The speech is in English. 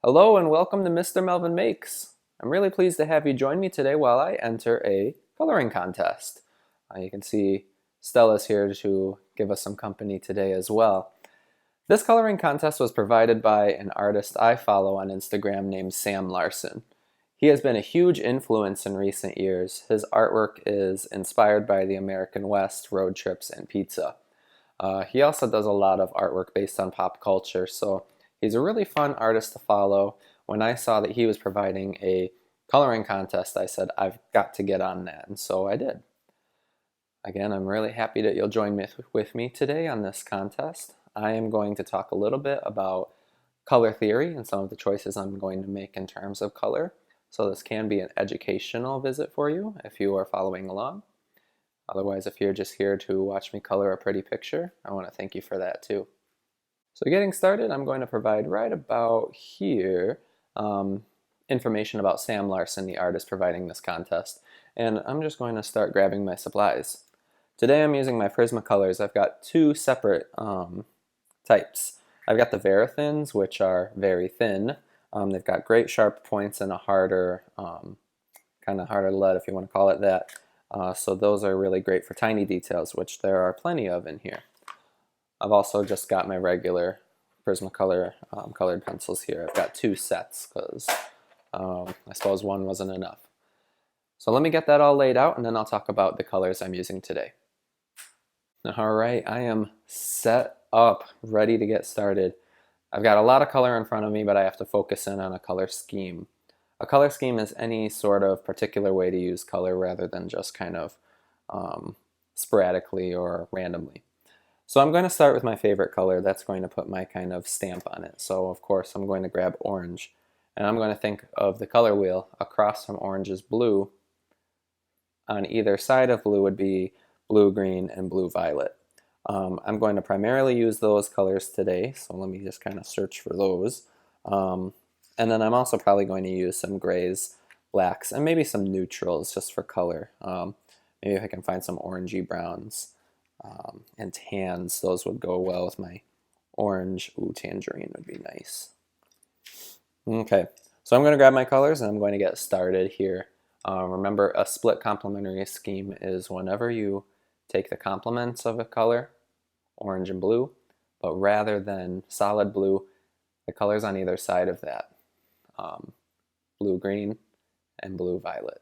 Hello and welcome to Mr. Melvin Makes. I'm really pleased to have you join me today while I enter a coloring contest. You can see Stella's here to give us some company today as well. This coloring contest was provided by an artist I follow on Instagram named Sam Larson. He has been a huge influence in recent years. His artwork is inspired by the American West, road trips, and pizza. He also does a lot of artwork based on pop culture, so he's a really fun artist to follow. When I saw that he was providing a coloring contest, I said, I've got to get on that, and so I did. Again, I'm really happy that you'll join with me today on this contest. I am going to talk a little bit about color theory and some of the choices I'm going to make in terms of color. So this can be an educational visit for you if you are following along. Otherwise, if you're just here to watch me color a pretty picture, I want to thank you for that too. So getting started, I'm going to provide right about here information about Sam Larson, the artist providing this contest. And I'm just going to start grabbing my supplies. Today I'm using my Prismacolors. I've got two separate types. I've got the Verithins, which are very thin. They've got great sharp points and a harder, kind of harder lead if you want to call it that. So those are really great for tiny details, which there are plenty of in here. I've also just got my regular Prismacolor colored pencils here. I've got two sets because I suppose one wasn't enough. So let me get that all laid out and then I'll talk about the colors I'm using today. Alright, I am set up, ready to get started. I've got a lot of color in front of me, but I have to focus in on a color scheme. A color scheme is any sort of particular way to use color rather than just kind of sporadically or randomly. So I'm going to start with my favorite color. That's going to put my kind of stamp on it. So of course I'm going to grab orange. And I'm going to think of the color wheel. Across from orange is blue. On either side of blue would be blue-green and blue-violet. I'm going to primarily use those colors today, so let me just kind of search for those. And then I'm also probably going to use some grays, blacks, and maybe some neutrals just for color. Maybe if I can find some orangey browns and tans, those would go well with my orange. Ooh, tangerine would be nice. Okay, so I'm going to grab my colors and I'm going to get started here. Remember, a split complementary scheme is whenever you take the complements of a color, orange and blue, but rather than solid blue, the colors on either side of that, blue-green and blue-violet.